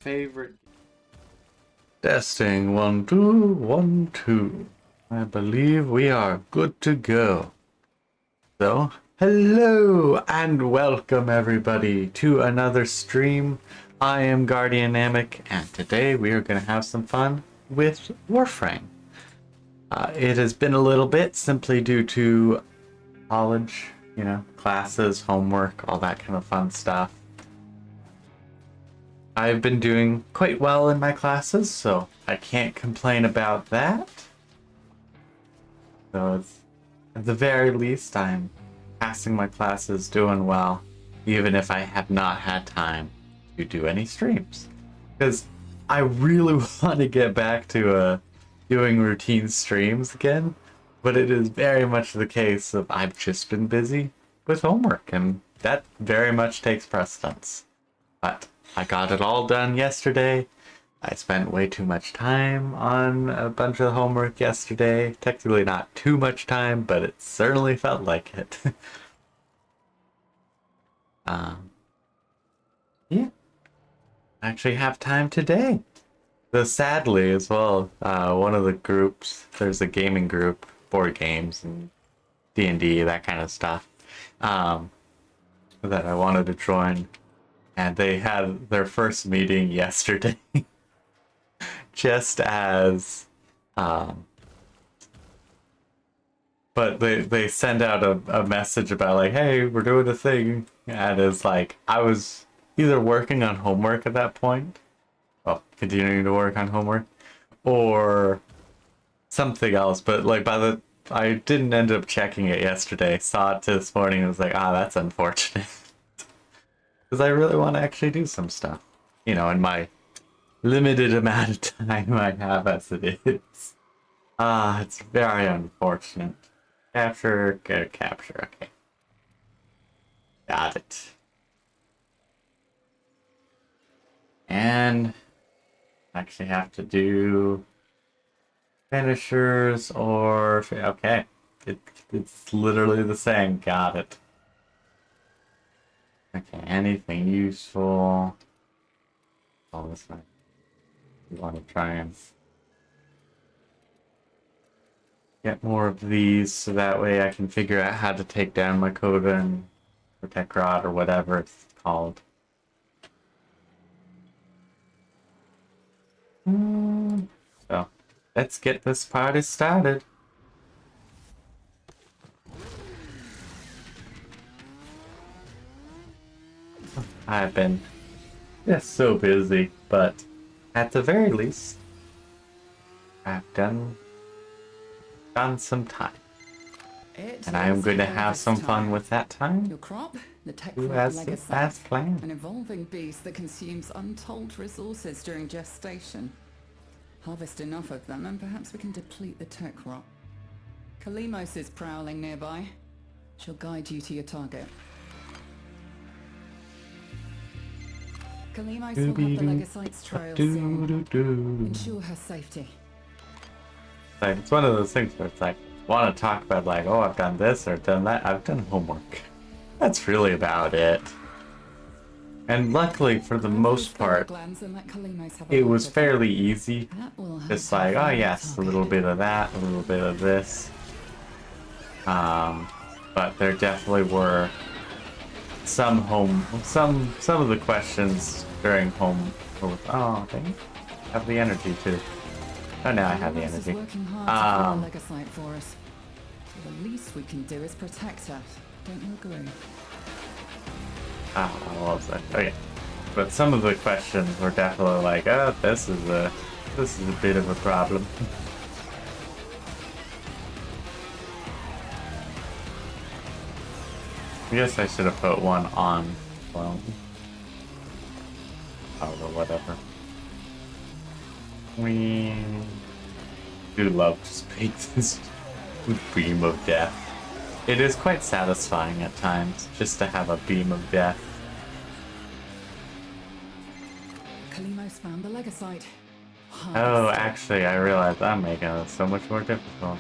favorite. Testing 1 2 1 2. I believe we are good to go. So, hello and welcome everybody to another stream. I am Guardian Namek, and today we are going to have some fun with Warframe. It has been a little bit simply due to college, classes, homework, all that kind of fun stuff. I've been doing quite well in my classes, so I can't complain about that. So at the very least, I'm passing my classes, doing well, even if I have not had time to do any streams. Because I really want to get back to doing routine streams again, but it is very much the case of I've just been busy with homework, and that very much takes precedence. But I got it all done yesterday. I spent way too much time on a bunch of homework yesterday. Technically not too much time, but it certainly felt like it. Yeah. I actually have time today. Though sadly as well, one of the groups, there's a gaming group, board games and D&D, that kind of stuff, that I wanted to join. And they had their first meeting yesterday. Just as but they send out a message about like, hey, we're doing a thing, and it's like I was either working on homework at that point, well, continuing to work on homework, or something else, but like I didn't end up checking it yesterday. Saw it this morning and was like, that's unfortunate. Because I really want to actually do some stuff, in my limited amount of time I have as it is. It's very unfortunate. Capture, capture, okay. Got it. And actually have to do finishers or, okay. It's literally the same, got it. Okay, anything useful? Oh, this one. We want to try and get more of these so that way I can figure out how to take down my Coda and Protect Rod or whatever it's called. So, let's get this party started. I've been just so busy, but at the very least, I've done some time. And I am going to have some fun with that time. Your crop, the tech as planned. an evolving beast that consumes untold resources during gestation. Harvest enough of them and perhaps we can deplete the tech crop. Kalimos is prowling nearby. She'll guide you to your target. Kalimos will have the Legasite's trail soon. Ensure her safety. Like, it's one of those things where it's like, want to talk about like, oh, I've done this or done that. I've done homework. That's really about it. And luckily, for the most part, it was fairly easy. Just like, oh yes, a little bit of that, a little bit of this. But there definitely were some of the questions during home. Oh, I have the energy too. Oh, now I have the energy. Legasite for us. So the least we can do is protect her. Don't you agree? I love that. Oh yeah. But some of the questions were definitely like, oh, this is a bit of a problem. I guess I should have put one on. Well, or whatever. We do love to speak this beam of death. It is quite satisfying at times just to have a beam of death. Kalimos found the Legasite. Oh, actually, I realized I'm making it so much more difficult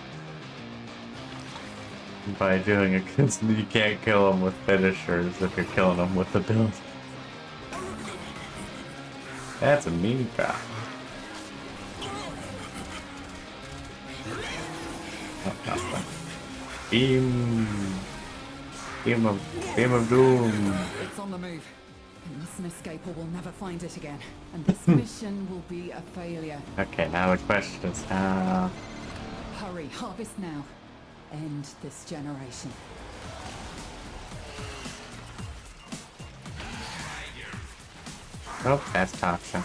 by doing it, because you can't kill them with finishers if you're killing them with the build. That's a mean guy. Oh, nothing. Beam of doom. It's on the move. It mustn't escape or we'll never find it again. And this mission will be a failure. Okay, now the question is how. Hurry, harvest now. End this generation. Oh, that's toxic.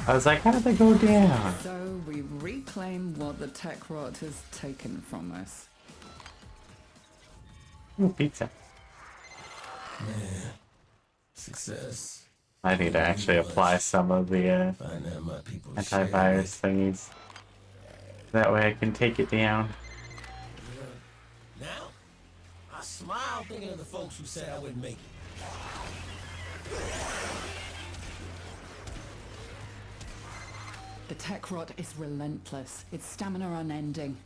I was like, how did they go down? So we reclaim what the tech rot has taken from us. Ooh, pizza. Man, success. I need to actually apply some of the Find out my people antivirus thingies. That way I can take it down. Now, I smile thinking of the folks who said I wouldn't make it. The tech rot is relentless. Its stamina unending.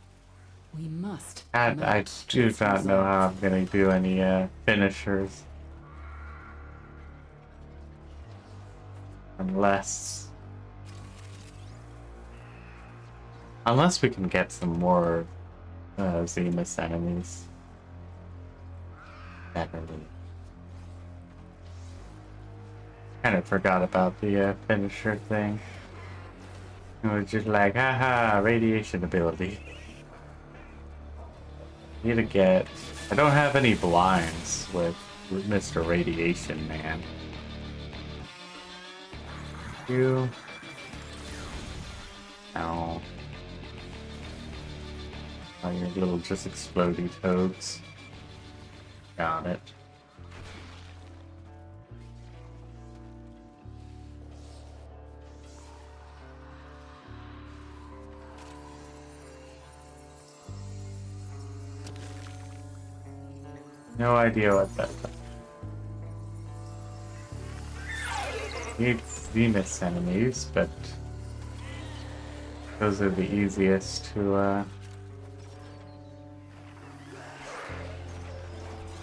We must. I match do its not know how I'm results. gonna do any finishers. Unless we can get some more Zemus enemies. Definitely. Kind of forgot about the finisher thing. It was just like, haha, radiation ability. Need to get. I don't have any blinds with Mr. Radiation Man. You. No. Oh, your little just explodey toads. Got it. No idea what that does. Need Venus enemies, but those are the easiest to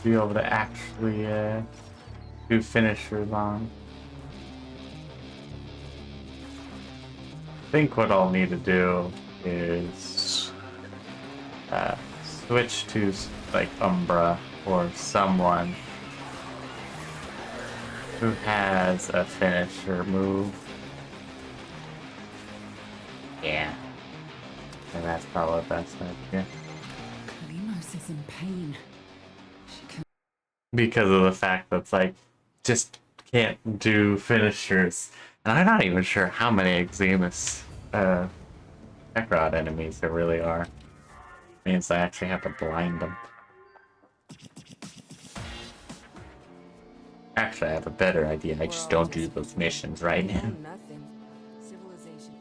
be able to actually do finishers on. I think what I'll need to do is switch to like Umbra or someone who has a finisher move. Yeah. And that's probably the best idea. Kalimos is in pain. She can. Because of the fact that it's like, just can't do finishers. And I'm not even sure how many Exemus Necrod enemies there really are. Means I actually have to blind them. Actually, I have a better idea. I just don't do those missions right now. Nothing. Civilization.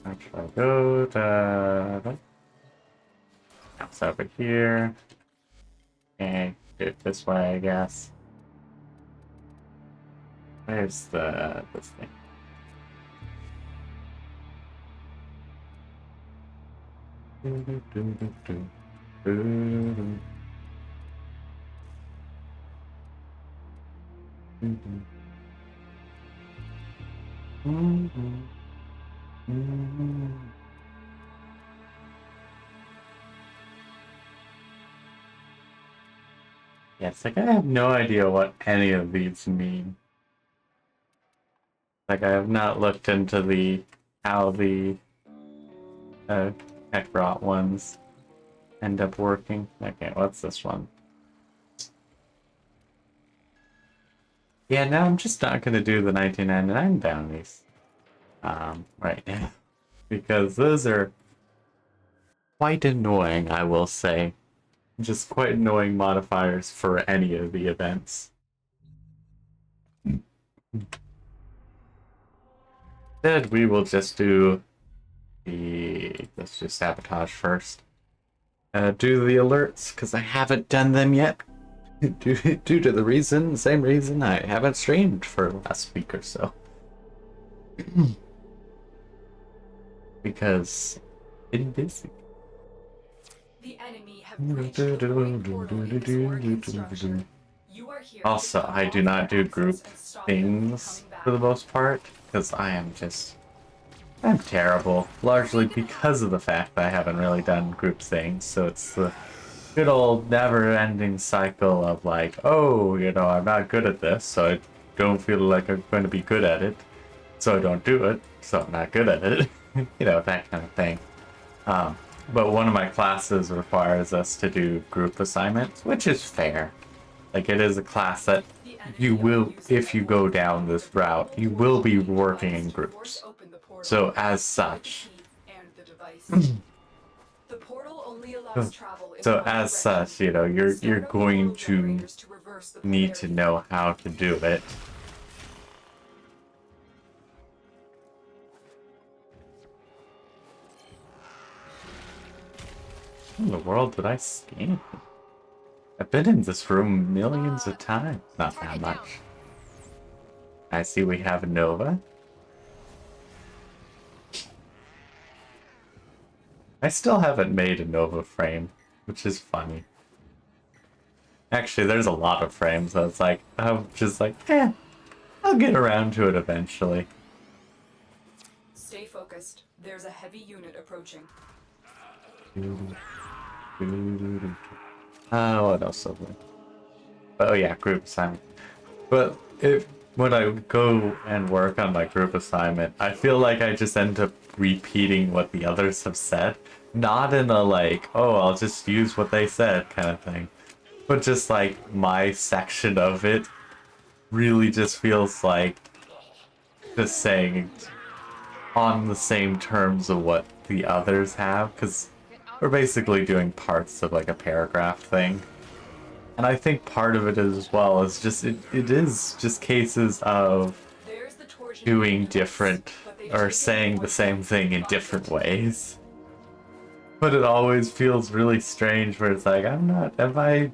Actually, go to... That's over here. And do it this way, I guess. Where's this thing? Yeah, it's like I have no idea what any of these mean. Like I have not looked into how the tech rot ones end up working. Okay, what's this one? Yeah, no, I'm just not gonna do the 1999 bounties right now because those are quite annoying, I will say. Just quite annoying modifiers for any of the events. Instead, we will just do let's do sabotage first. Do the alerts, because I haven't done them yet. due to the same reason I haven't streamed for the last week or so. Because been busy. The enemy have breached the void portal in this war construction. You are here to Also, I cut do off not their do group access and stop them from things coming for the most part, because I'm terrible, largely because of the fact that I haven't really done group things, so it's the good old never-ending cycle of like, oh, I'm not good at this, so I don't feel like I'm going to be good at it, so I don't do it, so I'm not good at it, that kind of thing. But one of my classes requires us to do group assignments, which is fair. Like, it is a class that you will, if you go down this route, you will be working in groups. So as such, you're going to need to know how to do it. What in the world did I scan? I've been in this room millions of times. Not that much. I see we have a Nova. I still haven't made a Nova frame, which is funny. Actually, there's a lot of frames that it's like, I'm just like, I'll get around to it eventually. Stay focused. There's a heavy unit approaching. Oh, what else? Oh yeah, group assignment. But when I go and work on my group assignment, I feel like I just end up repeating what the others have said. Not in a like, oh, I'll just use what they said kind of thing. But just like my section of it really just feels like just saying on the same terms of what the others have, because we're basically doing parts of like a paragraph thing. And I think part of it as well is just it is just cases of doing different or saying the same thing in different ways. But it always feels really strange where it's like, am I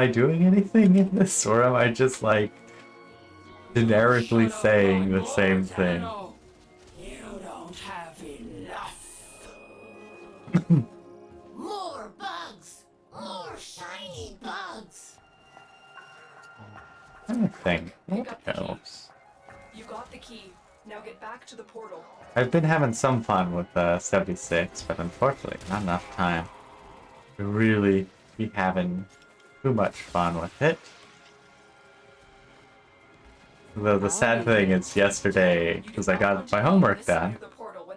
doing anything in this, or am I just like generically saying the same thing? You don't have enough. More bugs! More shiny bugs! I think Pick what up the key. else? You got the key. Now get back to the portal. I've been having some fun with 76, but unfortunately not enough time to really be having too much fun with it. Though the sad thing is yesterday, because I got my homework done,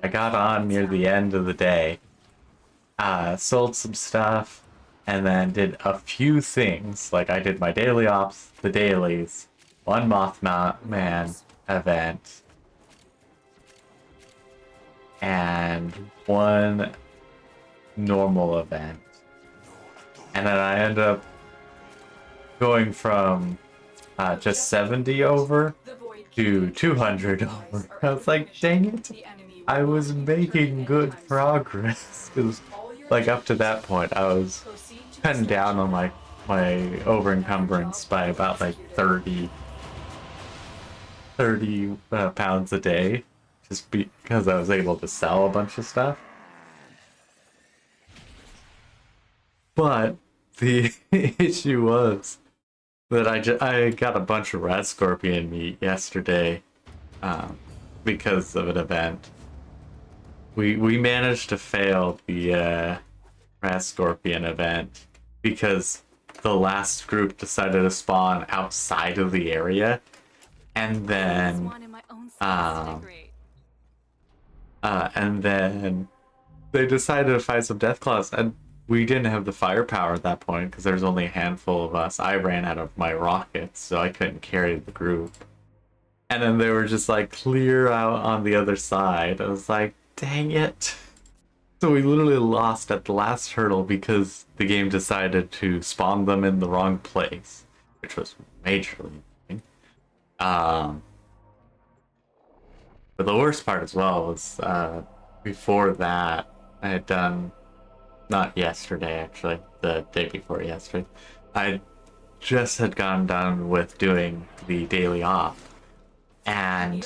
I got on near the end of the day, sold some stuff, and then did a few things. Like I did my daily ops, the dailies, one Mothman event, and one normal event. And then I ended up going from just 70 over to 200 over. I was like, dang it. I was making good progress. Because, like, up to that point, I was cutting down on my over encumbrance by about like 30 pounds a day, just because I was able to sell a bunch of stuff. But the issue was that I got a bunch of rat scorpion meat yesterday because of an event. We managed to fail the rat scorpion event because the last group decided to spawn outside of the area, and then they decided to find some death claws, and we didn't have the firepower at that point because there's only a handful of us. I ran out of my rockets, so I couldn't carry the group. And then they were just like, clear out on the other side. I was like, dang it. So we literally lost at the last hurdle because the game decided to spawn them in the wrong place, which was majorly annoying. But the worst part as well was before that, I had done, not yesterday actually, the day before yesterday, I just had gone down with doing the daily op, and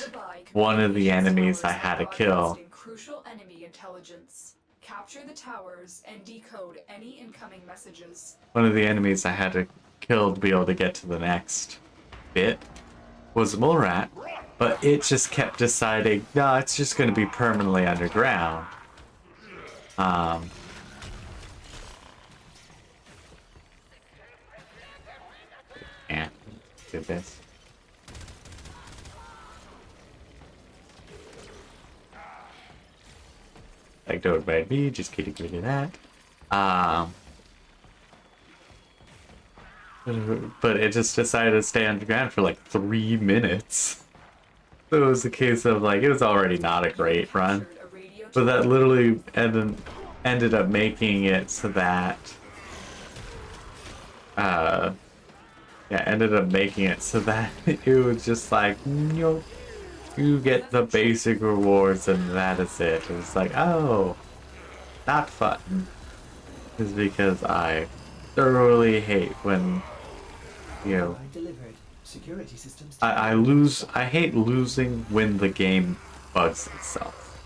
one of the enemies I had to kill. Crucial enemy intelligence. Capture the towers and decode any incoming messages. One of the enemies I had to kill to be able to get to the next bit was a mole rat, but it just kept deciding, no, it's just going to be permanently underground. Yeah, do this. Like, don't mind me, just getting rid of that. But it just decided to stay underground for like 3 minutes. So it was a case of like, it was already not a great run. Captured a radio But that tower. literally ended up making it so that, ended up making it so that it was just like, you get the basic rewards and that is it. It was like, oh, not fun. Is because I thoroughly hate when, I delivered. Security systems. I hate losing when the game bugs itself.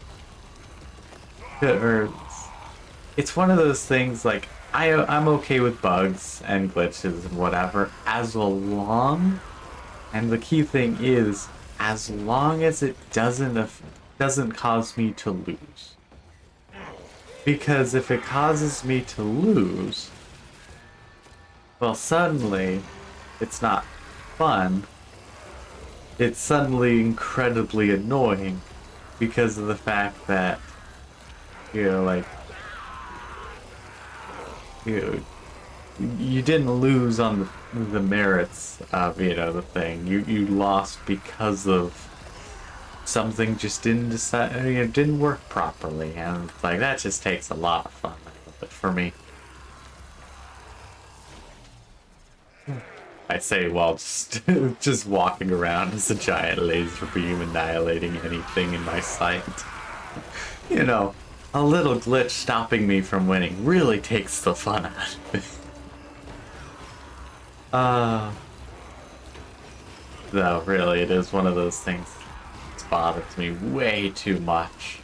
Or it's one of those things like I'm okay with bugs and glitches and whatever as long, and the key thing is as long as it doesn't cause me to lose. Because if it causes me to lose, well, suddenly it's not fun. It's suddenly incredibly annoying because of the fact that like you didn't lose on the merits of the thing. You lost because of something just didn't decide, didn't work properly, and like that just takes a lot of fun out of it for me. I say while just just walking around as a giant laser beam annihilating anything in my sight. A little glitch stopping me from winning really takes the fun out of it. No, really, it is one of those things that bothers me way too much.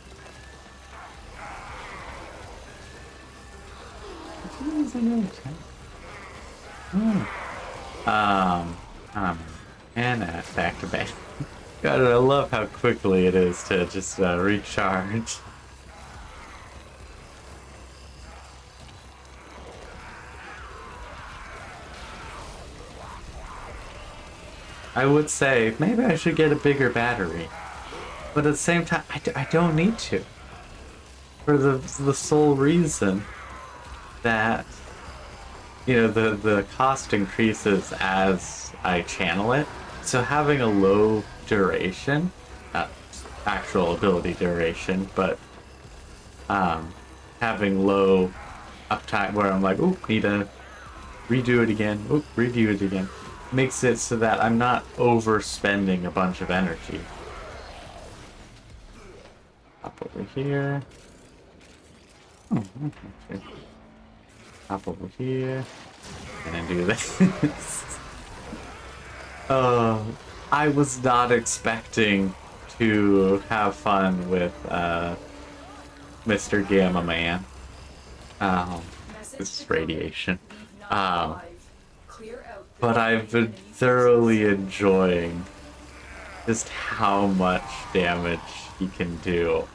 And back to back. God, I love how quickly it is to just recharge. I would say maybe I should get a bigger battery, but at the same time, I don't need to. For the sole reason that the cost increases as I channel it. So having a low duration, not actual ability duration, but having low uptime where I'm like, oh, need to redo it again, oh, redo it again, makes it so that I'm not overspending a bunch of energy. Hop over here. Oh, okay. Hop over here. And then do this. I was not expecting to have fun with Mr. Gamma Man. This radiation. But I've been thoroughly enjoying just how much damage he can do.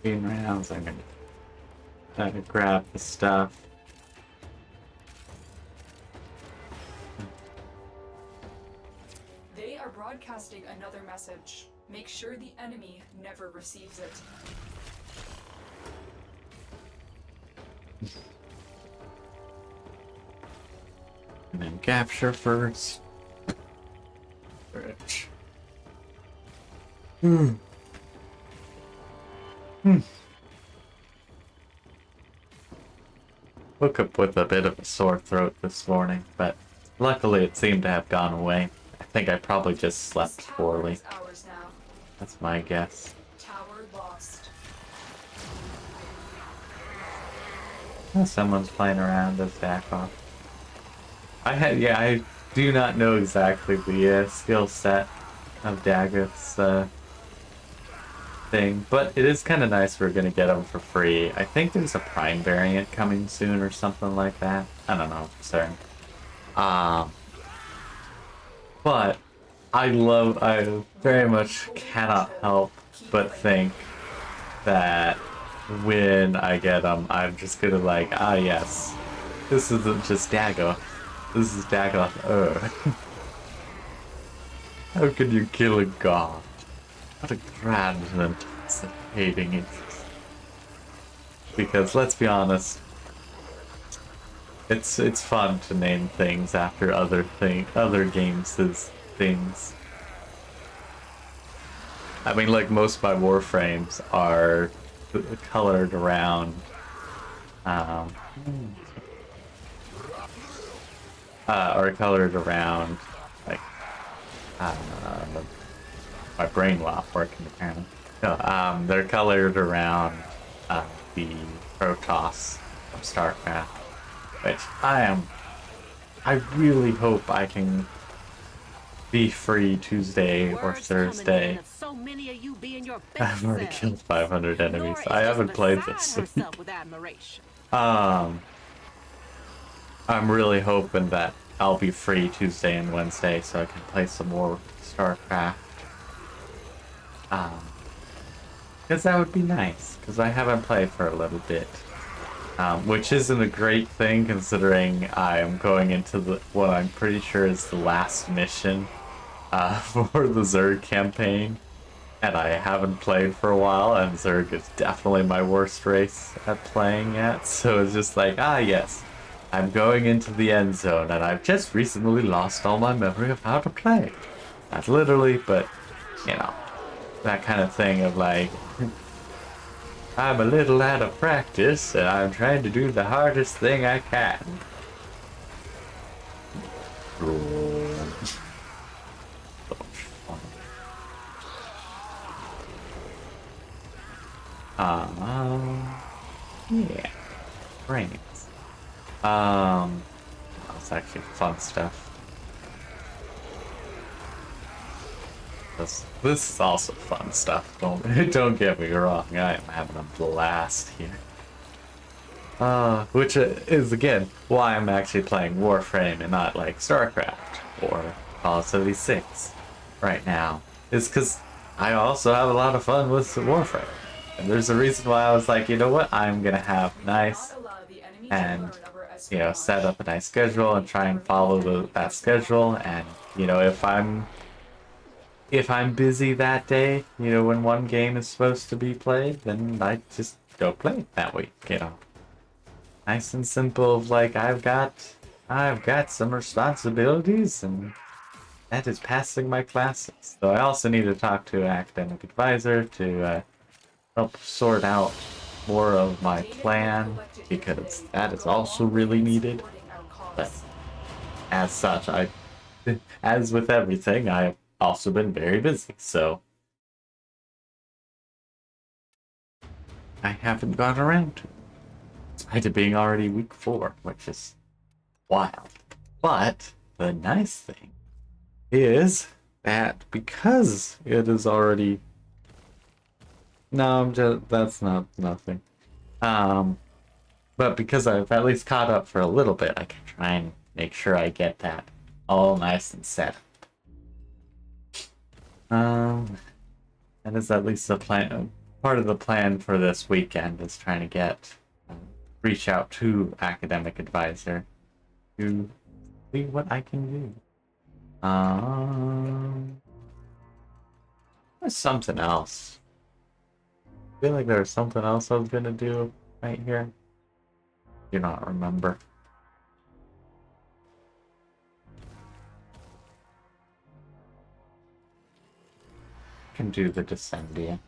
Green rounds, I'm gonna try to grab the stuff. They are broadcasting another message. Make sure the enemy never receives it. And then capture first. Rich. Woke up with a bit of a sore throat this morning, but luckily it seemed to have gone away. I think I probably just slept This tower poorly. is ours now. That's my guess. Tower lost. Oh, someone's playing around as back off. I do not know exactly the skill set of Daggeth's thing, but it is kind of nice we're gonna get them for free. I think there's a Prime variant coming soon or something like that. I don't know for certain. But I very much cannot help but think that when I get them, I'm just gonna like, ah yes, this isn't just Dagoth. This is Dagoth. How can you kill a god? What a grand and intoxicating interest. Because let's be honest, it's fun to name things after other games' things. I mean, like most of my Warframes are colored around like uh, my brain not working apparently. No, they're colored around the Protoss from StarCraft, which I really hope I can be free Tuesday or Thursday. So many of you being your I've already best killed selves. 500 enemies. Nora I is haven't just played beside this. herself with admiration. I'm really hoping that I'll be free Tuesday and Wednesday so I can play some more StarCraft. Because that would be nice, because I haven't played for a little bit. Which isn't a great thing considering I am going into what I'm pretty sure is the last mission for the Zerg campaign. And I haven't played for a while, and Zerg is definitely my worst race at playing at. So it's just like, ah yes, I'm going into the end zone, and I've just recently lost all my memory of how to play. Not literally, but, you know, that kind of thing of like, I'm a little out of practice, and I'm trying to do the hardest thing I can. Yeah, brains. That's actually fun stuff. This is also fun stuff. Don't get me wrong. I am having a blast here. Which is again why I'm actually playing Warframe and not like StarCraft or Call of Duty 6 right now. Is because I also have a lot of fun with Warframe. And there's a reason why I was like, you know what, I'm gonna have nice and set up a nice schedule and try and follow that schedule. And if I'm busy that day, when one game is supposed to be played, then I just don't play it that week. Nice and simple. Of like I've got some responsibilities, and that is passing my classes. So I also need to talk to an academic advisor to help sort out more of my plan, because that is also really needed. But as such, as with everything, I've also been very busy, so I haven't gone around to it. Despite it being already week 4, which is wild. But the nice thing is that because it is already... No, that's not nothing. But because I've at least caught up for a little bit, I can try and make sure I get that all nice and set up. That is at least the plan. Part of the plan for this weekend is trying to reach out to academic advisor to see what I can do. There's something else. I feel like there's something else I was gonna do right here. Do not remember. I can do the Descendia.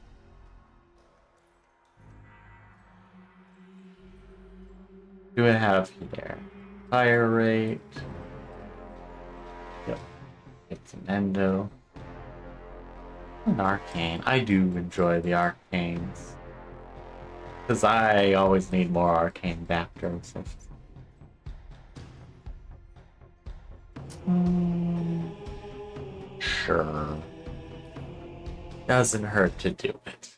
Do I have here? Fire rate. Yep. It's an endo. An arcane. I do enjoy the arcanes. Because I always need more arcane adapters. Sure. Doesn't hurt to do it.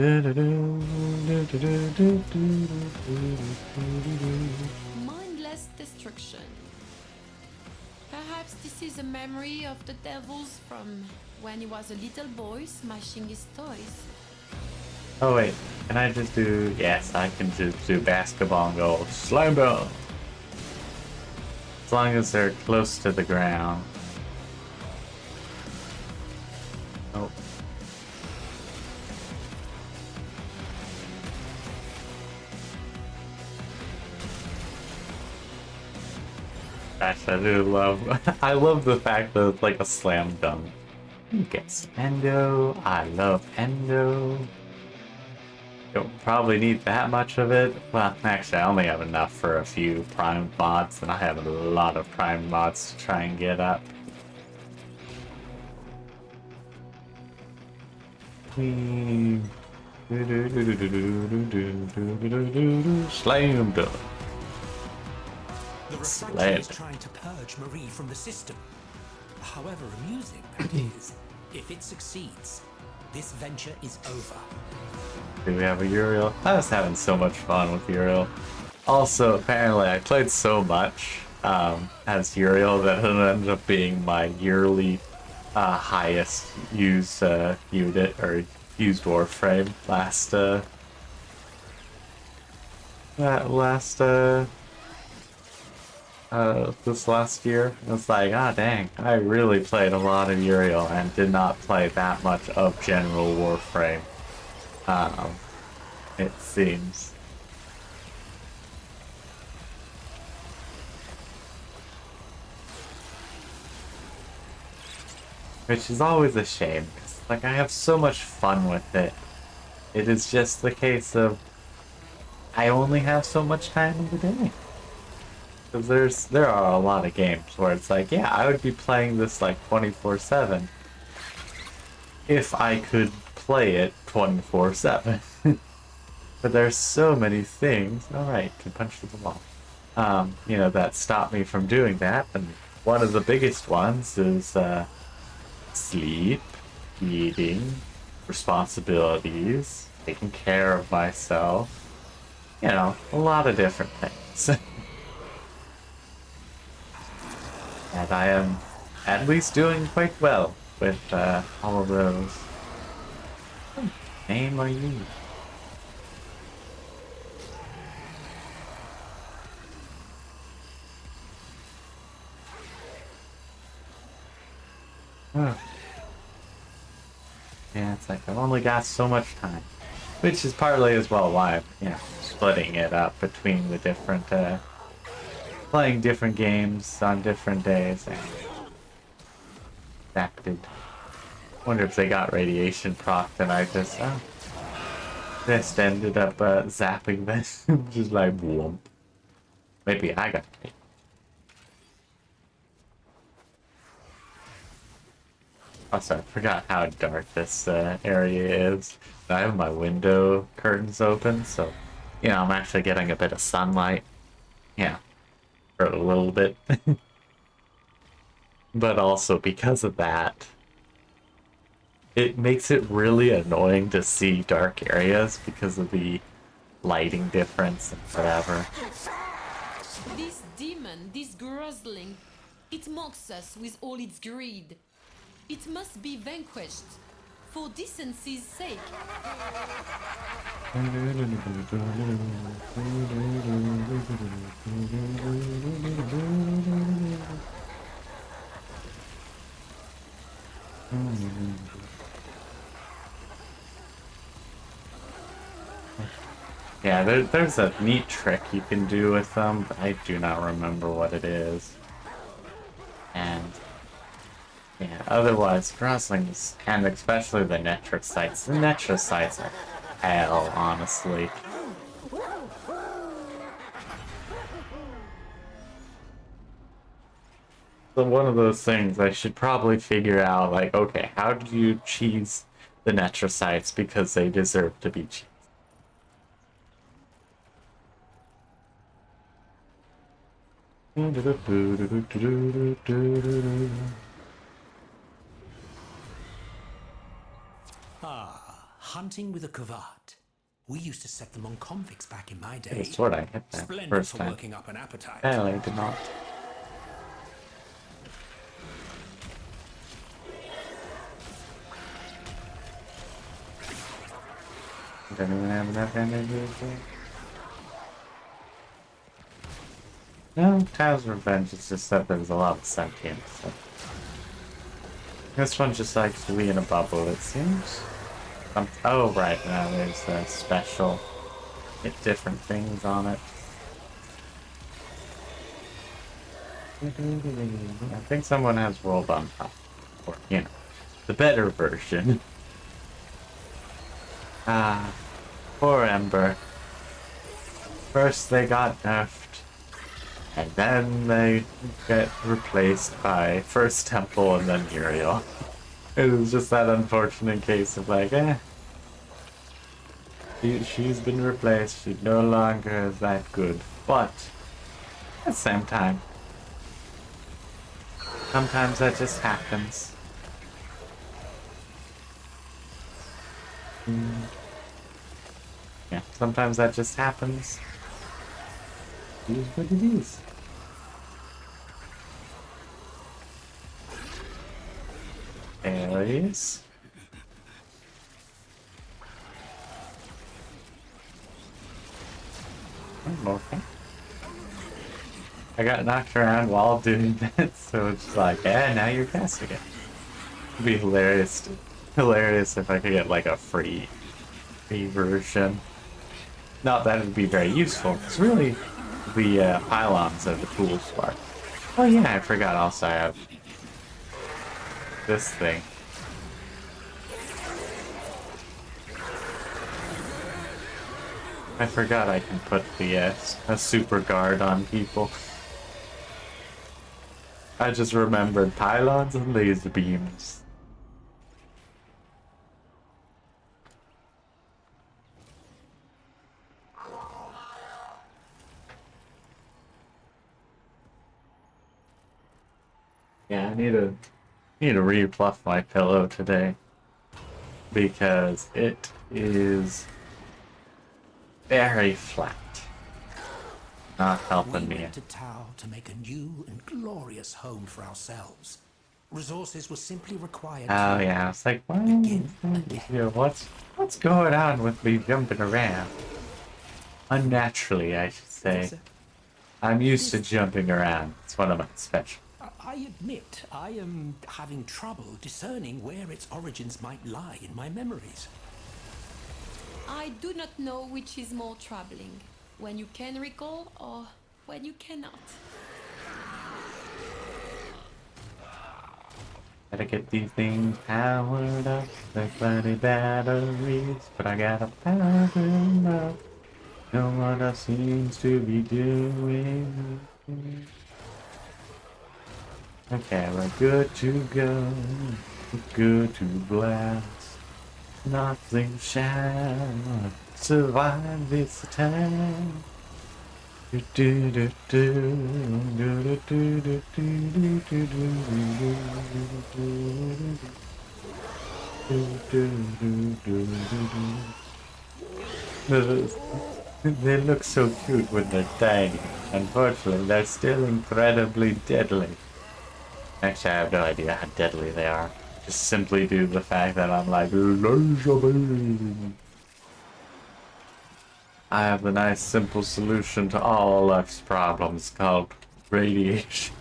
Mindless destruction. Perhaps this is a memory of the devils from when he was a little boy smashing his toys. Oh wait, can I just do... Yes, I can just do basketball and go slam dunk. As long as they're close to the ground. Oh. Gosh, I do love... I love the fact that it's like a slam dunk. You get some endo. I love endo. Don't probably need that much of it. Well, actually, I only have enough for a few prime mods, and I have a lot of prime mods to try and get up. Slam dunk. The refraction Slam. is trying to purge Marie from the system. However amusing that is, if it succeeds, this venture is over. Do we have a Uriel? I was having so much fun with Uriel. Also, apparently I played so much as Uriel that it ended up being my yearly highest used unit, or used Warframe this last year. It's like, ah dang, I really played a lot of Uriel and did not play that much of General Warframe. It seems. Which is always a shame, 'cause, like, I have so much fun with it. It is just the case of I only have so much time in the day. Because there are a lot of games where it's like, yeah, I would be playing this like 24/7 if I could play it 24/7. But there's so many things. Alright, can punch through the wall. You know, that stop me from doing that. And one of the biggest ones is sleep, eating, responsibilities, taking care of myself. You know, a lot of different things. And I am at least doing quite well with all of those. What name are you? Oh. Yeah, it's like I've only got so much time. Which is partly as well why I'm, you know, splitting it up between the different, playing different games on different days and affected. Wonder if they got radiation proc and I just ended up zapping this. Just like whoomp. Maybe I got it. Also, I forgot how dark this area is. I have my window curtains open, so you know I'm actually getting a bit of sunlight. Yeah, for a little bit. But also because of that, it makes it really annoying to see dark areas because of the lighting difference and whatever. This demon, this grozzling, it mocks us with all its greed. It must be vanquished, for decency's sake. Yeah, there's a neat trick you can do with them, but I do not remember what it is. And yeah, otherwise, Groslings, and especially the Netrocytes. The Netrocytes are hell, honestly. So one of those things I should probably figure out, like, okay, how do you cheese the Netrocytes because they deserve to be cheesed? Hunting with a covert. We used to set them on convicts back in my day. That's what I hit that Splendid first for time. working up an appetite. Apparently did not. Don't even have enough energy. No, Tao's Revenge is just that there's a lot of sentience. So. This one just likes to be in a bubble, it seems. Oh, right, now there's a special. Hit different things on it. I think someone has rolled on top. Or, you know, the better version. Ah, poor Ember. First they got nerfed, and then they get replaced by first Temple and then Uriel. It was just that unfortunate case of like, she's been replaced, she no longer is that good. But, at the same time, sometimes that just happens. Yeah, sometimes that just happens. It is what it is. Aries. Okay. I got knocked around while doing that, so it's like, now you're casting it. It'd be hilarious if I could get like a free version. Not that it'd be very useful, because really the pylons are the cool part. Oh yeah, I forgot also I have this thing. I forgot I can put the a super guard on people. I just remembered pylons and laser beams. Yeah, I need to refluff my pillow today because it is very flat. Not helping We me. went to Tau to make a new and glorious home for ourselves. Resources were simply required Oh to yeah, I was like, what? begin again. You know, what's going on with me jumping around? Unnaturally, I should say. I'm used to jumping around. It's one of my special. I admit I am having trouble discerning where its origins might lie in my memories. I do not know which is more troubling, when you can recall or when you cannot. Gotta get these things powered up. They're bloody batteries, but I gotta power them up. No one else seems to be doing it. Okay, we're good to go. We're good to blast. Nothing shall survive this attack. Do do do do do do do do do do. They look so cute when they're tiny. Unfortunately, they're still incredibly deadly. Actually, I have no idea how deadly they are. Just simply due to the fact that I'm like, laser beam. I have the nice simple solution to all life's problems called radiation.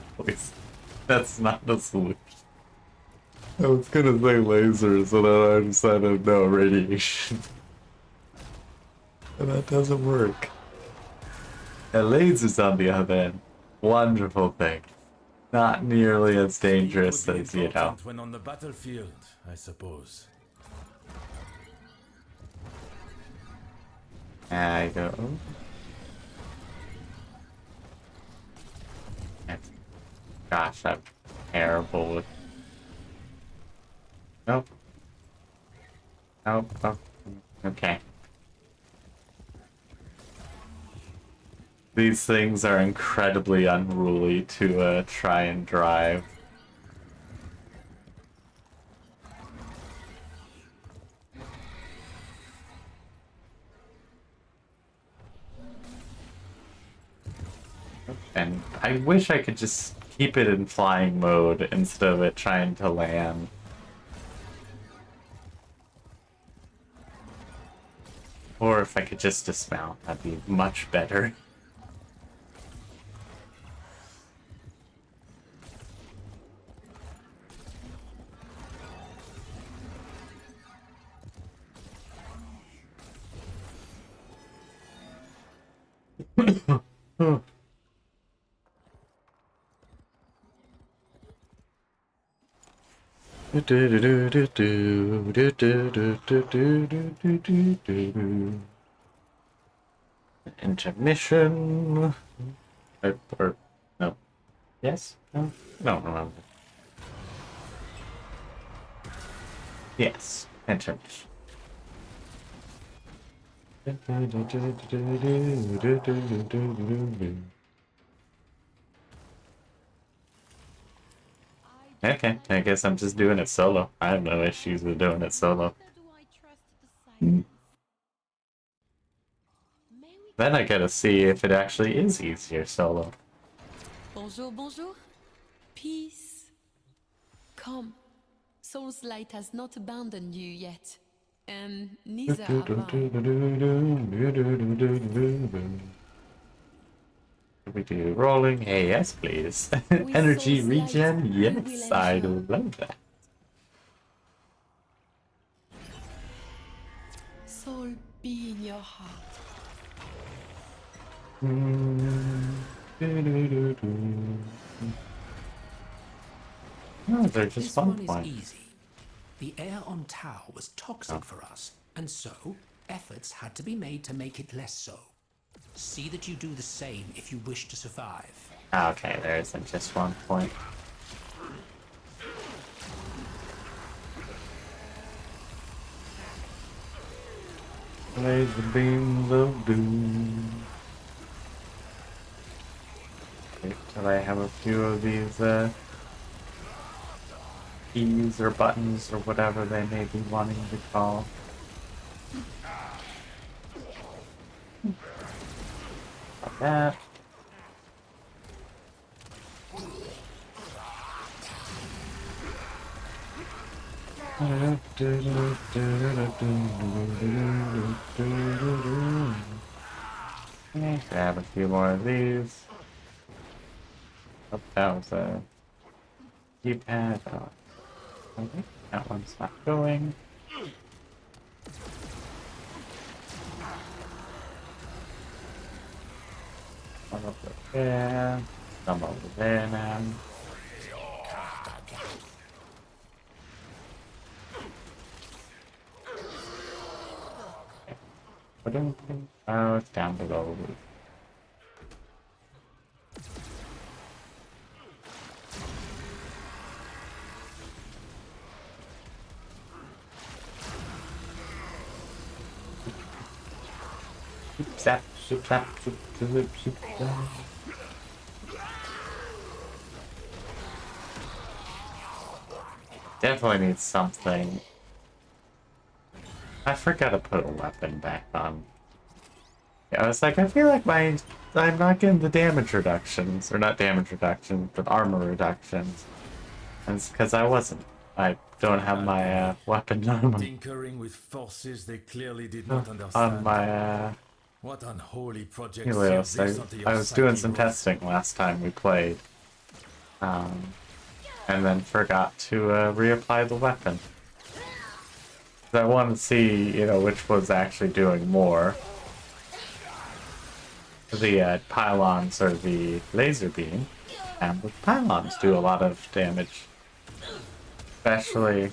That's not the solution. I was gonna say lasers, and then I decided no, radiation. And that doesn't work. And lasers, on the other hand, wonderful thing. Not nearly as dangerous Would be as, you know. important when on the battlefield, I suppose. I go. Gosh, I'm terrible with. Nope. Nope. Oh. Okay. These things are incredibly unruly to try and drive. And I wish I could just keep it in flying mode instead of it trying to land. Or if I could just dismount, that'd be much better. Intermission. Or no. Yes? No? I don't remember. Yes. Intermission. Okay, I guess I'm just doing it solo. I have no issues with doing it solo. Neither do I trust the silence. May we Then I gotta see if it actually is easier solo. Bonjour, bonjour. Peace. Come. Soul's light has not abandoned you yet. And neither have I. We do rolling. Hey, yes, please. With Energy Soul's light, regen. you will Yes, I ensure. do love that. Soul be in your heart. Oh, they're just This fun one is points. easy. The air on Tau was toxic for us, and so efforts had to be made to make it less so. See that you do the same if you wish to survive. Okay, there isn't just one point. Laser beams of doom. Wait till I have a few of these keys or buttons or whatever they may be wanting to call. Like that. Okay, grab a few more of these. Oh, that was a keypad. Oh, okay, that one's not going. One over there. Some over there now. Oh, it's down below. Soup, zap, soup, zap, soup, soup, soup, zap. Definitely need something. I forgot to put a weapon back on. Yeah, I was like, I feel like I'm not getting the damage reductions, or not damage reductions, but armor reductions. And it's because I don't have my weapon on Tinkering with forces they clearly did not understand. on my What unholy project Helios. served this unto your I was doing psyche some roof? testing last time we played, and then forgot to reapply the weapon. 'Cause I wanted to see, which was actually doing more. The pylons or the laser beam, and the pylons do a lot of damage. Especially...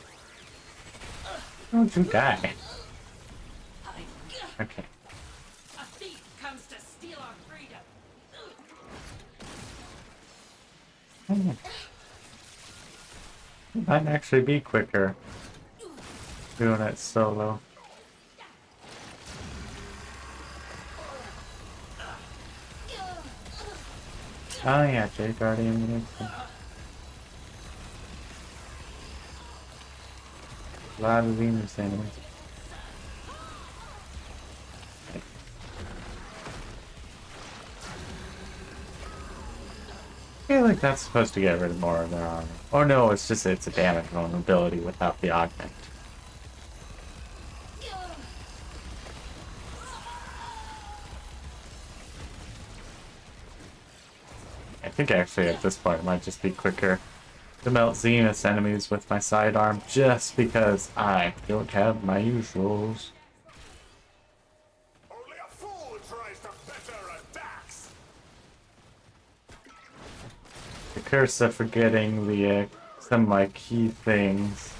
Don't you die? Okay. A thief comes to steal our freedom. It might actually be quicker doing it solo. Oh yeah, J Guardian. A lot of Venus enemies. feel like that's supposed to get rid of more of their armor. Or no, it's just it's a damage vulnerability without the augment. I think actually at this point it might just be quicker to melt Zenith's enemies with my sidearm just because I don't have my usuals. Only a fool tries to better a Dax. The curse of forgetting the some of my key things.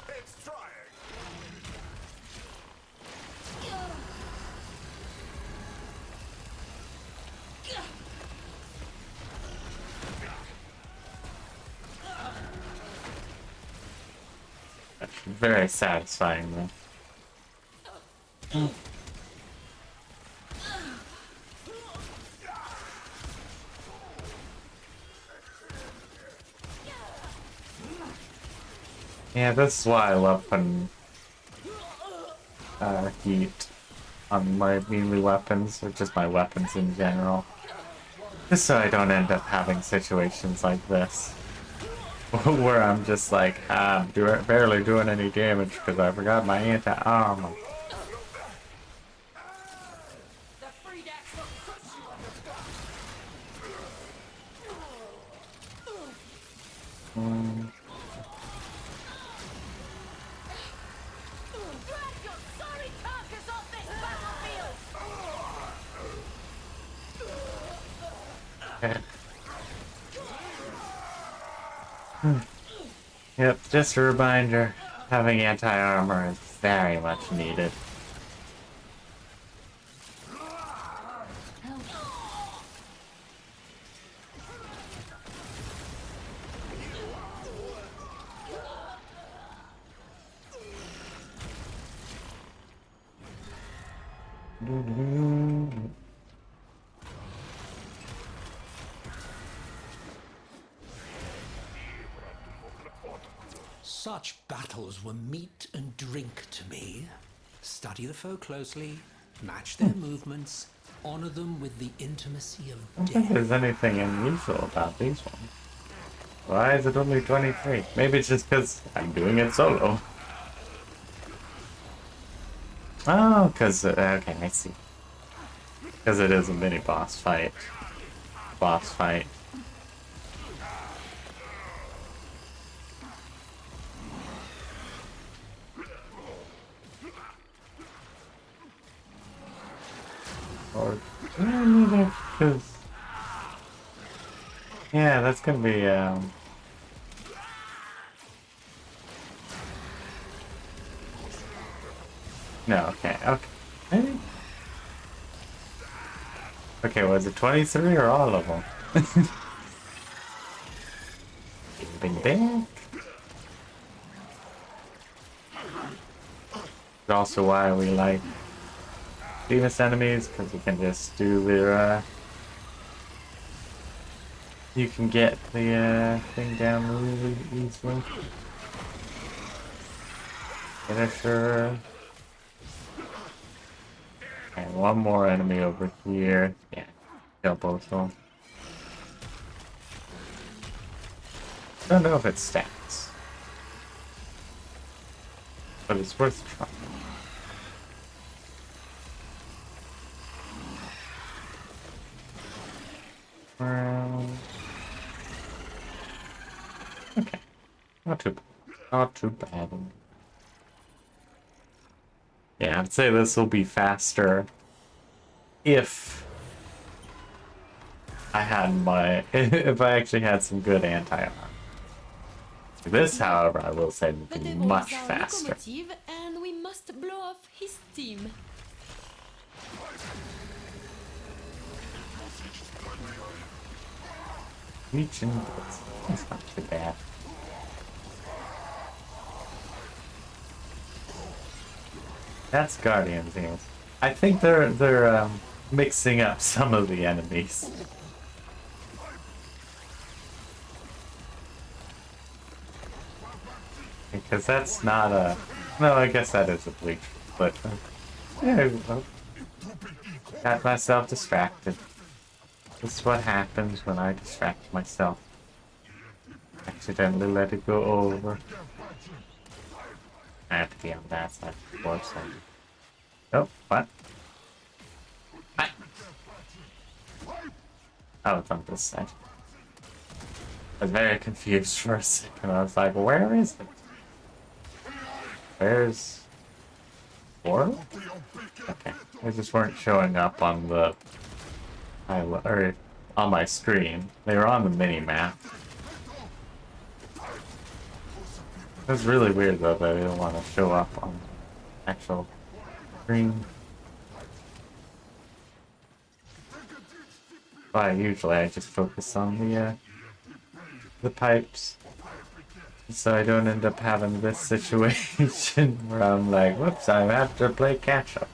It's trying. That's very satisfying though. Yeah, this is why I love putting heat on my melee weapons, or just my weapons in general. Just so I don't end up having situations like this. Where I'm just like, I'm barely doing any damage because I forgot my anti-armor. The free dax will crush you underfoot. Drag your sorry carcass off this battlefield! Yep, just a reminder, having anti-armor is very much needed. Such battles were meat and drink to me. Study the foe closely, match their movements, honor them with the intimacy I of don't think death. there's anything unusual about these ones. Why is it only 23? Maybe it's just because I'm doing it solo. Oh, because, okay, I see. Because it is a mini boss fight. Boss fight. Or, because... Yeah, that's gonna be, No, okay, okay. Maybe? Okay, was it 23 or all of them? Bing bang. That's also why we like famous enemies, because you can just do the, you can get the, thing down really easily. Finisher. And one more enemy over here. Yeah, kill both of them. Don't know if it stacks, but it's worth trying. Okay, not too bad. Not too bad. Yeah, I'd say this will be faster if I had my if I actually had some good anti-armor. This, however, I will say would The be devil much is our faster. locomotive, and we must blow off his steam. Reaching, it's not too bad. That's Guardians, yes. I think they're mixing up some of the enemies. Because that's not a No, I guess that is a bleach, but yeah, well, got myself distracted. This is what happens when I distract myself. Accidentally let it go over. I have to be on that side, of course. Oh, what? What? I was on this side. I was very confused for a second. I was like, where is it? Where's Laurel? Okay. They just weren't showing up on the or on my screen. They were on the mini map. It was really weird though that they didn't want to show up on the actual screen. But usually I just focus on the pipes. So I don't end up having this situation where I'm like, whoops, I have to play catch up.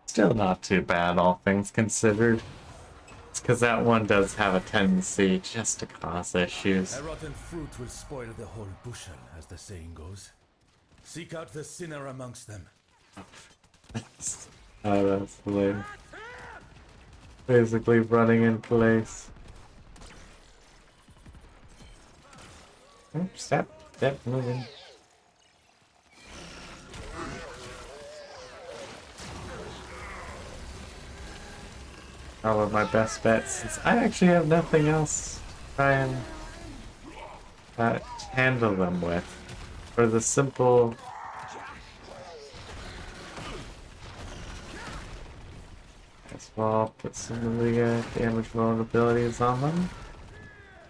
Still not too bad, all things considered. It's because that one does have a tendency just to cause issues. A rotten fruit will spoil the whole bushel, as the saying goes. Seek out the sinner amongst them. Oh, that's hilarious. Basically running in place. Oops, step, moving. Probably my best bet since I actually have nothing else to try and handle them with. For the simple... As well, put some of the damage vulnerabilities on them.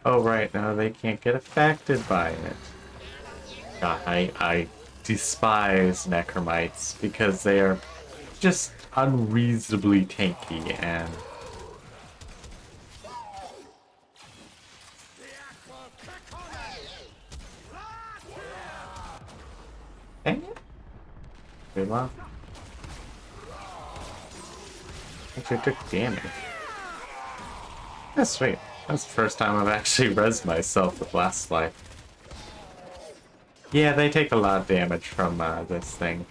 Oh right, no, they can't get affected by it. God, I despise Necromites because they are just unreasonably tanky and... Dang it. Good luck. Actually took damage. That's sweet. That's the first time I've actually rezzed myself with Last Life. Yeah, they take a lot of damage from this thing.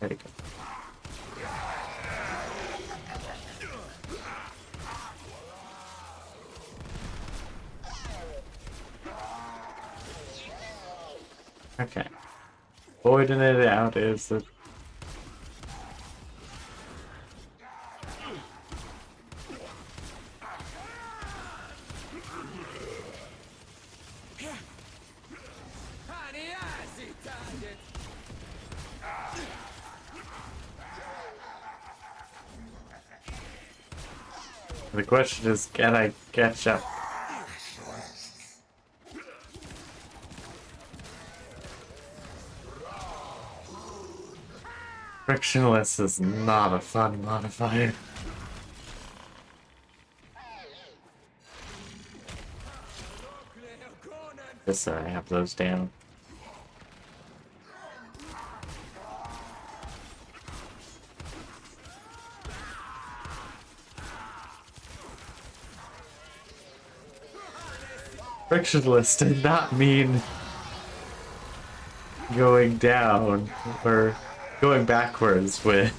There you go. Okay. Voiding it out is the... The question is, can I catch up? Frictionless is not a fun modifier. Just so I have those down. Frictionless did not mean going down or going backwards with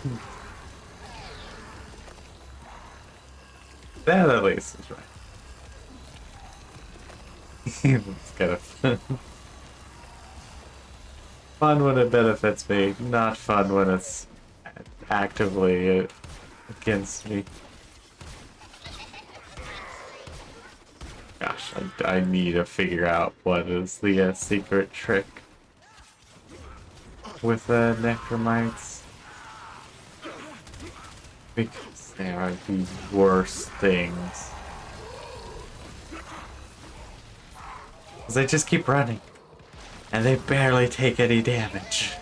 that at least is right. It's kind of fun when it benefits me, not fun when it's actively against me. Gosh, I need to figure out what is the secret trick with Necromites. Because they are the worst things. Because they just keep running. And they barely take any damage.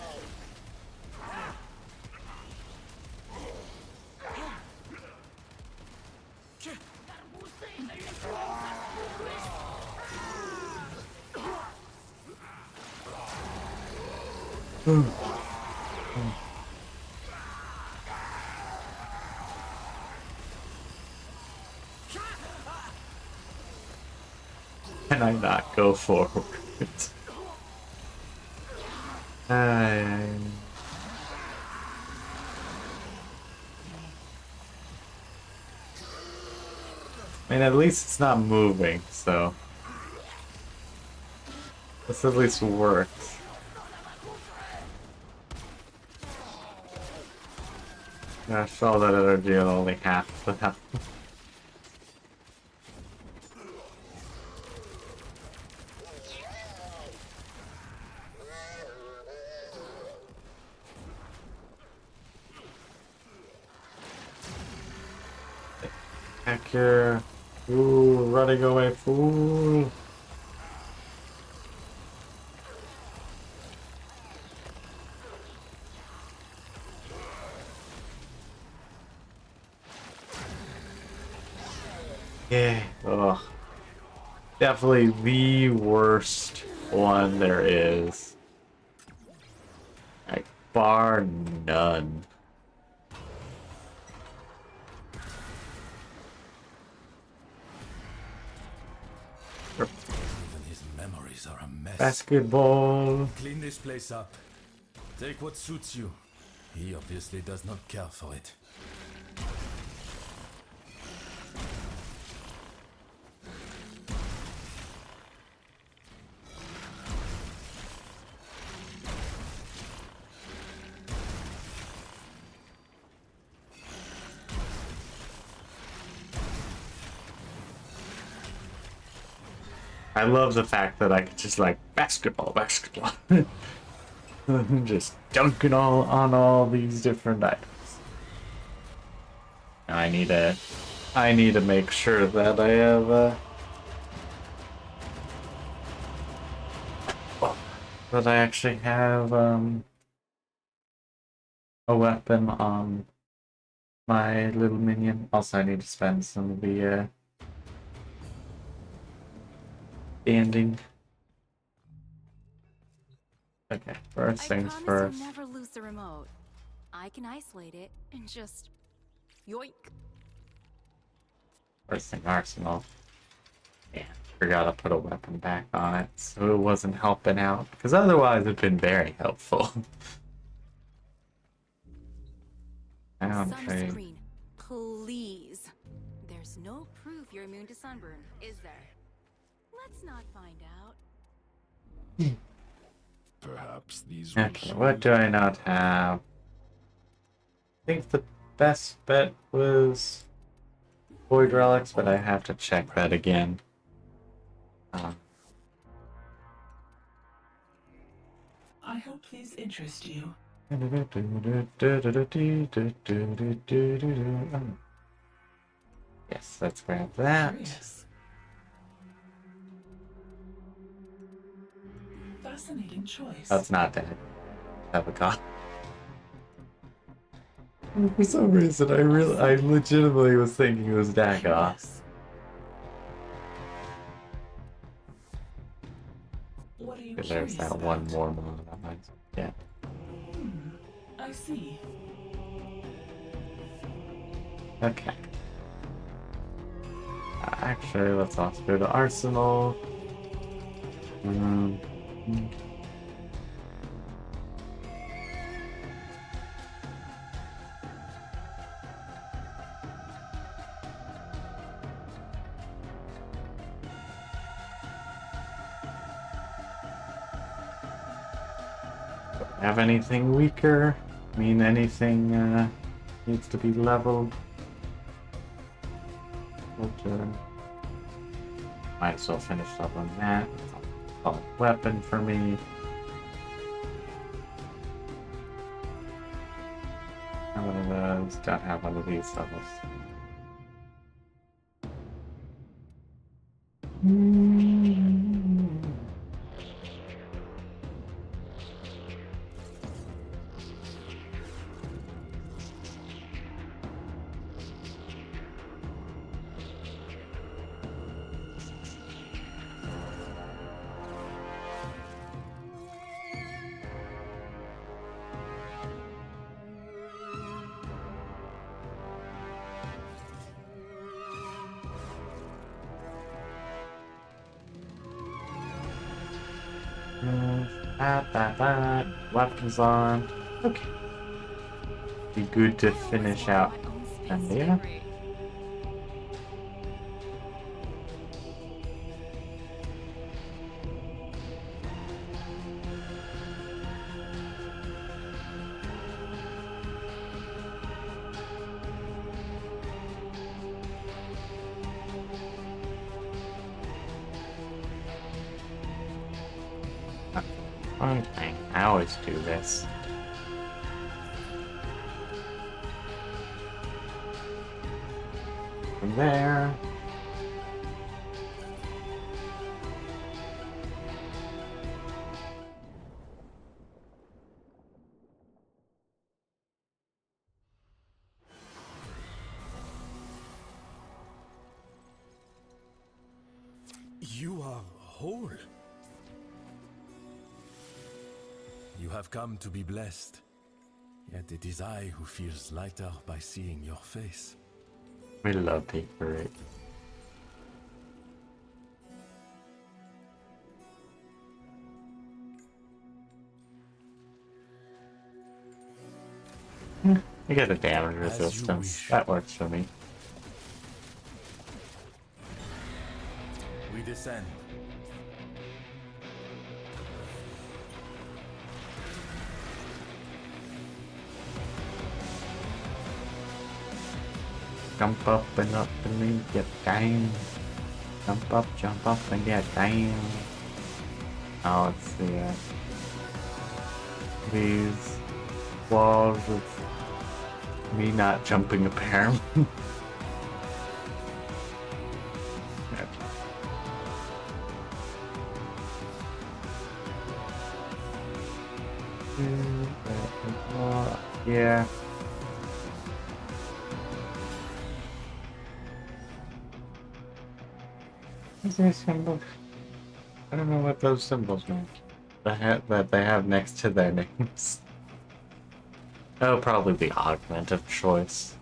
Can I not go forward? I mean, at least it's not moving, so this at least works. Gosh, all that energy and only half the health. Heck here. Ooh, running away, fool. Yeah, ugh. Definitely the worst one there is. Like, bar none. Even his memories are a mess. Basketball. Clean this place up. Take what suits you. He obviously does not care for it. I love the fact that I could just like basketball. Just dunking on all these different items. I need to make sure that I have that I actually have a weapon on my little minion. Also, I need to spend some of the standing. Okay, first things first. You'll never lose the remote. I can isolate it and just yoink. First thing, arsenal. Yeah, forgot to put a weapon back on it, so it wasn't helping out. Because otherwise, it'd been very helpful. Sunscreen, please. There's no proof you're immune to sunburn, is there? Let's not find out. Perhaps these Okay, what do I not have? I think the best bet was Void Relics, but I have to check that again. I hope these interest you. Yes, let's grab that. Curious. Fascinating choice. That's not dead. Have a god. For some reason, I legitimately was thinking it was Dagoth. Yes. What are you There's curious that about? one more mod on my yeah. I see. Okay. Actually, let's also go to Arsenal. Have anything weaker? I mean, anything needs to be leveled. But, might as well finish up on that. Solid weapon for me. One of those. Don't have one of these levels. Weapons on. Okay. Be good to finish out. And yeah. Fun thing. I always do this. From there. You are whole. You have come to be blessed. Yet it is I who feels lighter by seeing your face. We love paper, right? You get a damage resistance. That works for me. We descend. Jump up and get down. Jump up and get down. Oh, let's see. These walls of me not jumping apparently. Yeah. What's these symbols? I don't know what those symbols mean. That they have next to their names. Oh, probably the augment of choice.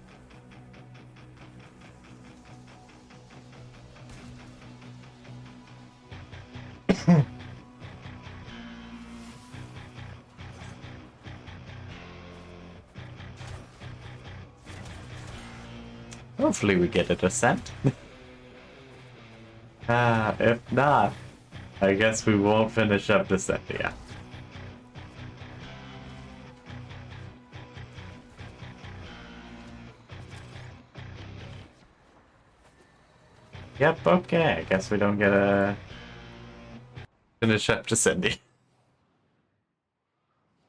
Hopefully we get a descent. If not, I guess we won't finish up descent, yeah. Yep, okay, I guess we don't get a finish up descending.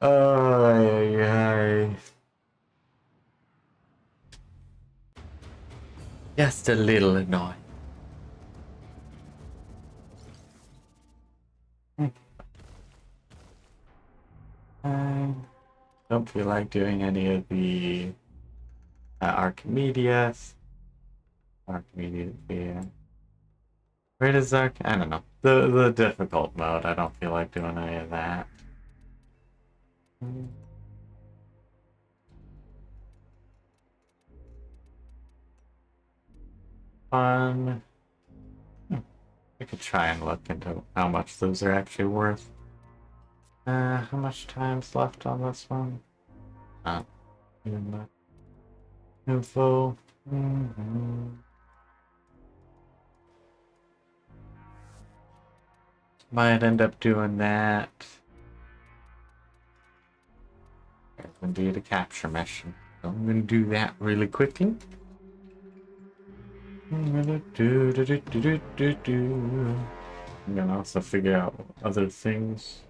Oh, just a little annoying. Don't feel like doing any of the Archimedes. Archimedes, yeah. Where does Arch? I don't know. The difficult mode. I don't feel like doing any of that. Fun. I could try and look into how much those are actually worth. How much time's left on this one? Not even much. Info. Might end up doing that. There's indeed a capture mission. So I'm gonna do that really quickly. I'm gonna also figure out other things.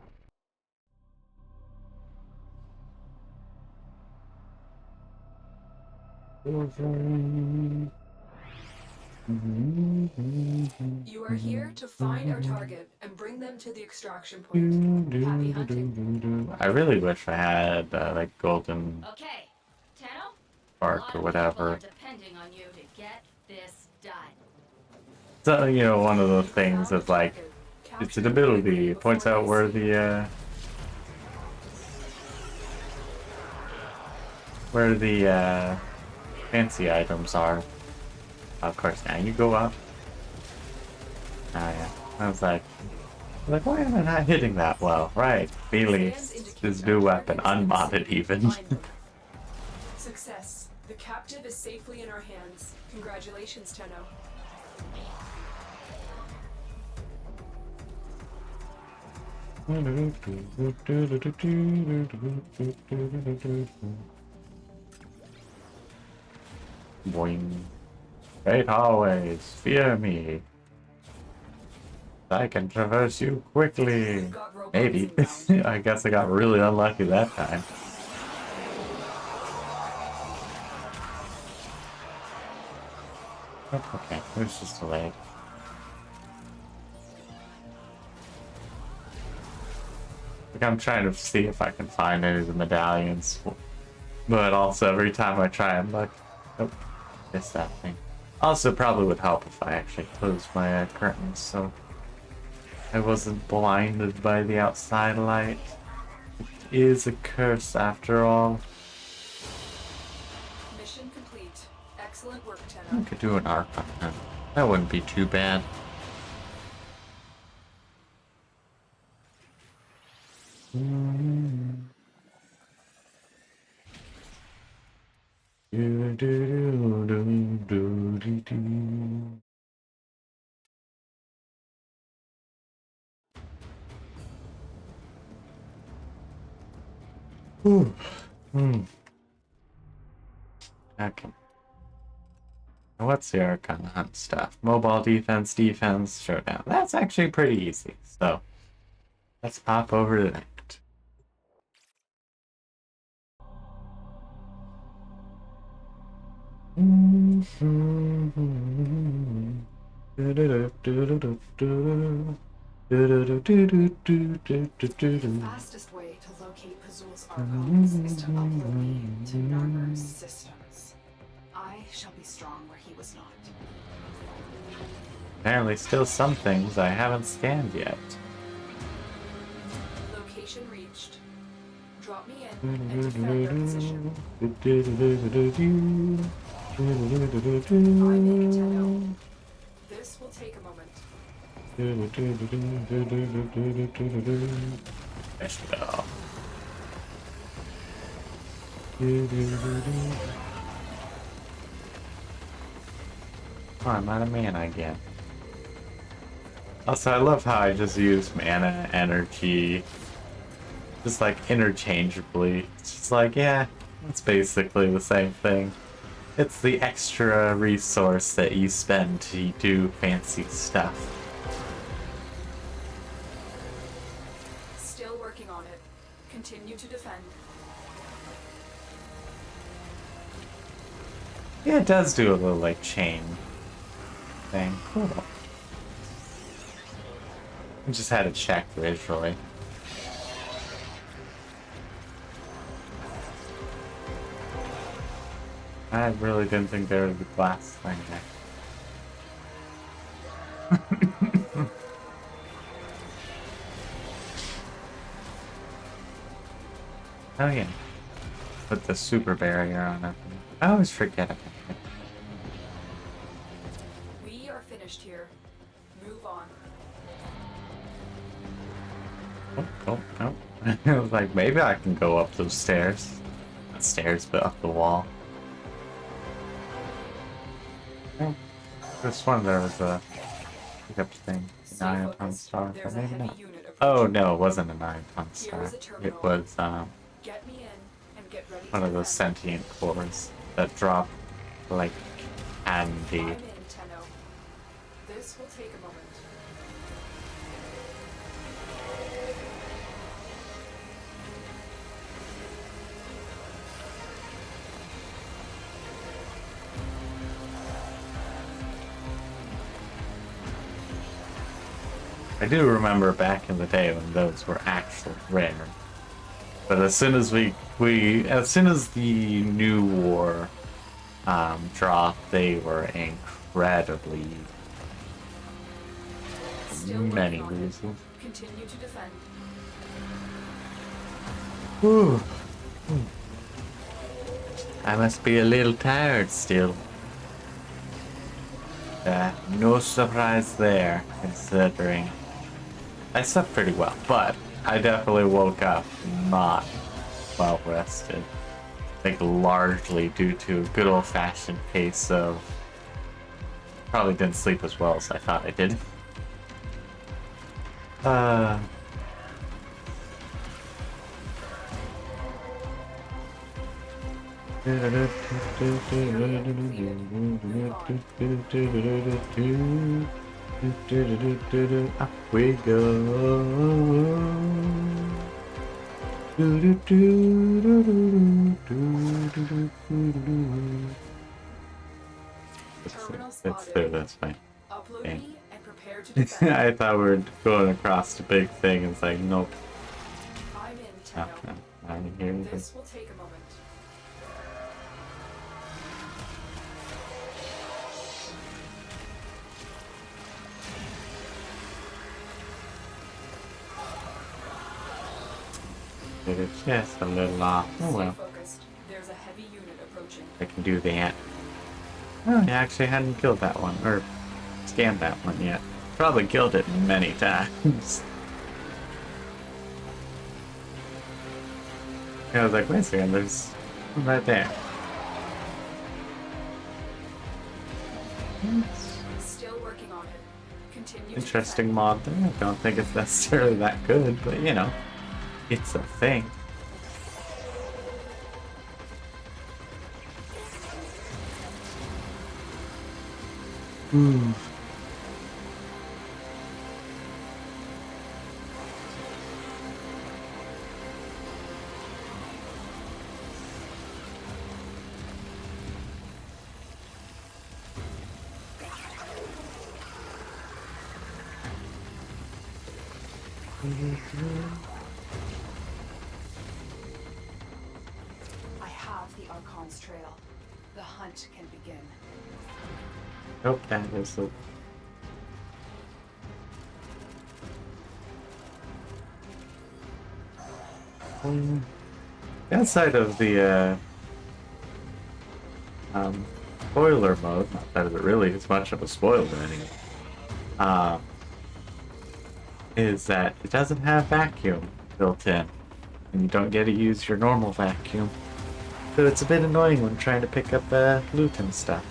You are here to find our target and bring them to the extraction point. Happy hunting. I really wish I had like golden Okay, Tenno? bark or whatever. Depending on you to get this done. So, you know, one of the things is like, it's an ability. It points out where the fancy items are. Of course, now you go up. Oh yeah. I was like, why am I not hitting that well? Right. Bailey, his new weapon, unmodded even. Success. The captive is safely in our hands. Congratulations, Tenno. Boing. Great hallways, fear me. I can traverse you quickly. Maybe. I guess I got really unlucky that time. Oh, okay, it was just a leg. Like, I'm trying to see if I can find any of the medallions. But also, every time I try, I'm like, oh, missed that thing. Also, probably would help if I actually closed my curtains so I wasn't blinded by the outside light. It is a curse after all. Mission complete. Excellent work, Tenno. I could do an arc on him. That wouldn't be too bad. Okay. What's the Archon Hunt stuff? Mobile defense, showdown. That's actually pretty easy. So let's pop over to that. The fastest way to locate Pazul's Archons is to upload me to Narmer's systems. I shall be strong where he was not. Apparently still some things I haven't scanned yet. Location reached. Drop me in and defend our position. I'm in, Tenno. This will take a moment. Let's go. Oh, I'm out of mana again. Also, I love how I just use mana, energy, just like interchangeably. It's just like, yeah, it's basically the same thing. It's the extra resource that you spend to do fancy stuff. Still working on it. Continue to defend. Yeah, it does do a little like chain thing. Cool. I just had to check visually. I really didn't think there was a glass thing there. Oh yeah. Put the super barrier on it. I always forget about it. We are finished here. Move on. Oh, oh. I was like, maybe I can go up those stairs. Not stairs, but up the wall. Oh, this one there was a pickup thing. An ion star, but maybe not. Oh no, it wasn't an ion star. It was Get me in and get ready one to of those defend. sentient cores that drop like candy. I'm in, Tenno. This will take a moment. I do remember back in the day when those were actually rare. But as soon as as soon as the new war dropped, they were incredibly Still many working on it. losers. Continue to defend. Whew. I must be a little tired still. No surprise there, considering I slept pretty well, but I definitely woke up not well rested. I think largely due to a good old-fashioned case of probably didn't sleep as well as I thought I did. Up we go. Terminal Let's spotted. clear this way. Upload Okay. me and prepare to defend. I thought we were going across the big thing. It's like, nope. I'm in, Tenno. I'm here. This will take a moment. It's just a little off. Oh Stay well. focused. There's a heavy unit approaching. I can do that. Oh, I actually hadn't killed that one, or scanned that one yet. Probably killed it many times. I was like, wait a second, there's one right there. Still working on it. Continue Interesting mod there. I don't think it's necessarily that good, but you know, it's a thing. I have the Archon's trail. The hunt can begin. Nope, that is the... Outside of the spoiler mode, not that it really is much of a spoiler anyway, is that it doesn't have vacuum built in, and you don't get to use your normal vacuum. So it's a bit annoying when trying to pick up loot and stuff.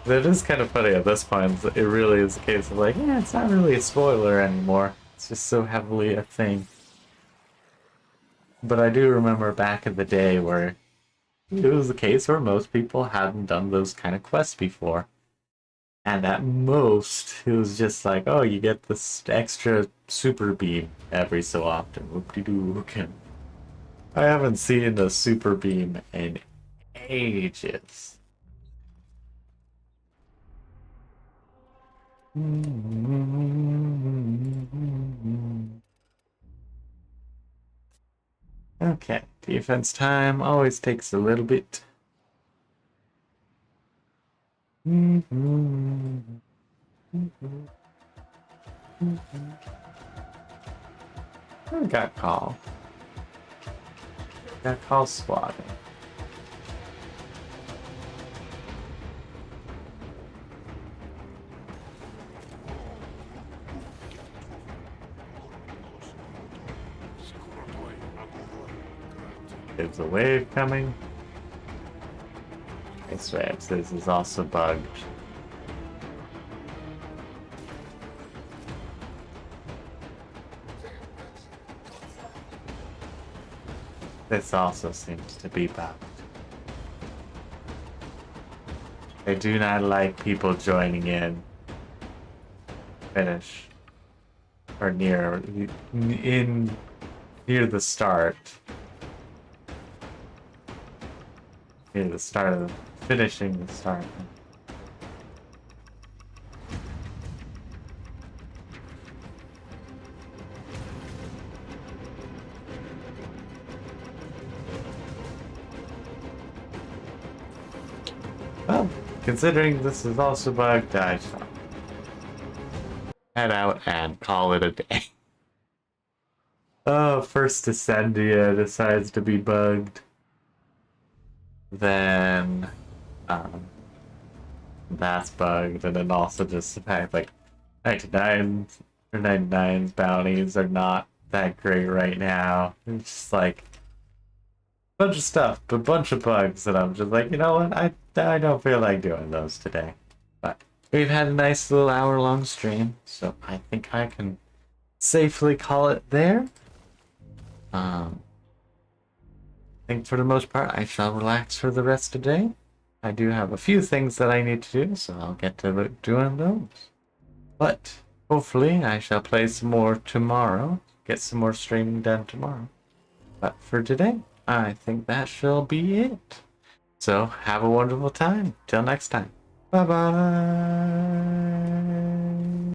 It is kind of funny at this point. It really is a case of like, yeah, it's not really a spoiler anymore. It's just so heavily a thing. But I do remember back in the day where it was the case where most people hadn't done those kind of quests before. And at most, it was just like, oh, you get this extra super beam every so often. Whoop-de-doo. I haven't seen a super beam in ages. Okay, defense time always takes a little bit. I got call. Got call squatting. There's a wave coming. I swear, this is also bugged. This also seems to be bugged. I do not like people joining in. Finish. Or near the start. Near the start of finishing the start. Well, considering this is also bugged, I shall head out and call it a day. Oh, first Descendia decides to be bugged. Then, that's bugged, and then also just the fact, like, 99s or 99's bounties are not that great right now. It's just like a bunch of stuff, a bunch of bugs that I'm just like, you know what, I don't feel like doing those today. But we've had a nice little hour-long stream, so I think I can safely call it there. I think for the most part, I shall relax for the rest of the day. I do have a few things that I need to do, so I'll get to doing those. But hopefully I shall play some more tomorrow, get some more streaming done tomorrow. But for today, I think that shall be it. So have a wonderful time. Till next time. Bye bye.